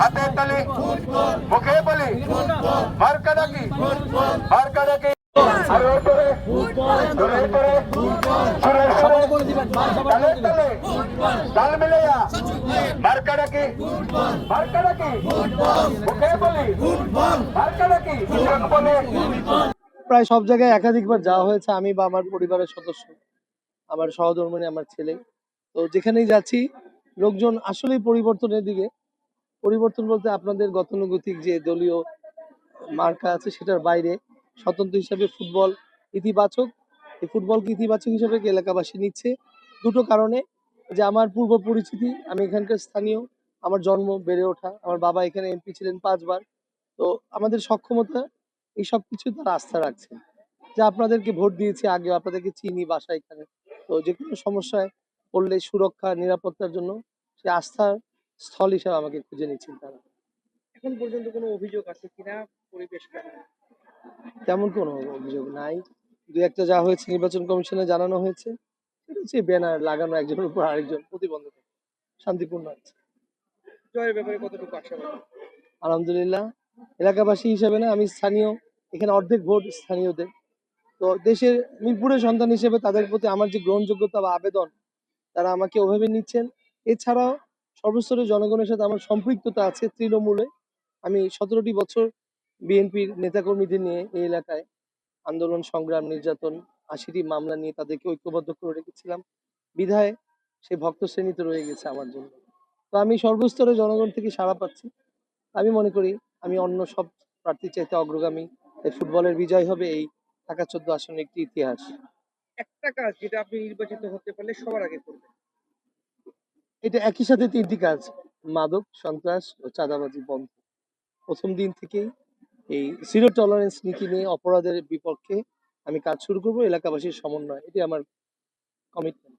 হাতের তালি, মুখে বলি, মার্কা ডাকি, মার্কা ডাকি। আরো উপরে, জোরে উপরে, সুরের সুরে, তালে তালে, তাল মিলাইয়া, মার্কা ডাকি, মার্কা ডাকি, মুখে বলি, মার্কা ডাকি, বলে। প্রায় সব জায়গায় একাধিকবার যাওয়া হয়েছে, আমি বা আমার পরিবারের সদস্য, আমার সহধর্মিণী, আমার ছেলে। তো যেখানেই যাচ্ছি লোকজন আসলেই পরিবর্তনের দিকে। পরিবর্তন বলতে আপনাদের গতানুগতিক যে দলীয় মার্কা আছে সেটার বাইরে স্বতন্ত্র হিসাবে ফুটবল ইতিবাচক, এই ফুটবলকে ইতিবাচক হিসাবে এলাকাবাসী নিচ্ছে দুটো কারণে। যে আমার পূর্ব পরিচিতি, আমি এখানকার স্থানীয়, আমার জন্ম বেড়ে ওঠা, আমার বাবা এখানে এমপি ছিলেন 5 বার। তো আমাদের সক্ষমতা, এই সব কিছু তারা আস্থা রাখছে। যে আপনাদেরকে ভোট দিয়েছি, আগে আপনাদেরকে চিনি, বাসা এখানে। তো যে কোনো সমস্যায় পড়লে সুরক্ষা নিরাপত্তার জন্য সে আস্থার স্থল হিসাবে আমাকে খুঁজে নিচ্ছেন তারা। এখন পর্যন্ত কোনো অভিযোগ আছে কিনা পরিবেশ কেমন? তেমন কোনো অভিযোগ নাই। দু একটা যা হয়েছে নির্বাচন কমিশনে জানানো হয়েছে, সেটা হচ্ছে ব্যানার লাগানো একজনের উপর আরেকজন, প্রতিবন্ধকতা, শান্তিপূর্ণ আছে। জয়ের ব্যাপারে কতটুকু আশাবাদী? আলহামদুলিল্লাহ, এলাকাবাসী হিসেবে না, আমি স্থানীয়, এখানে অর্ধেক ভোট স্থানীয়দের। তো দেশের মিরপুরের সন্তান হিসেবে তাদের প্রতি আমার যে গ্রহণযোগ্যতা বা আবেদন, তারা আমাকে ওভাবে নিচ্ছেন। এছাড়াও সর্বস্তরের জনগণের সাথে আমার সম্পৃক্ততা আছে তৃণমূলে। আমি 17টি বছর বিএনপির নেতাকর্মীদের নিয়ে এই এলাকায় আন্দোলন, সংগ্রাম, নির্যাতন, 80টি মামলা নিয়ে তাদেরকে ঐক্যবদ্ধ করে রেখেছিলাম। বিধায় সেই ভক্ত শ্রেণীতে রয়ে গেছে আমার জন্য। তো আমি সর্বস্তরে জনগণ থেকে সাড়া পাচ্ছি। আমি মনে করি আমি অন্য সব প্রার্থীর চাইতে অগ্রগামী। এই ফুটবলের বিজয় হবে এই ঢাকা 14 আসনের একটি ইতিহাস। একটা কাজ যেটা আপনি নির্বাচিত হতে পারলে সবার আগে করবেন। এটা একই সাথে 3টি কাজ: মাদক, সন্ত্রাস ও চাঁদাবাজি বন্ধ। প্রথম দিন থেকেই এই জিরো টলারেন্স নীতি নিয়ে অপরাধের বিপক্ষে আমি কাজ শুরু করব, এলাকাবাসীর সমন্বয়, এটি আমার কমিটমেন্ট।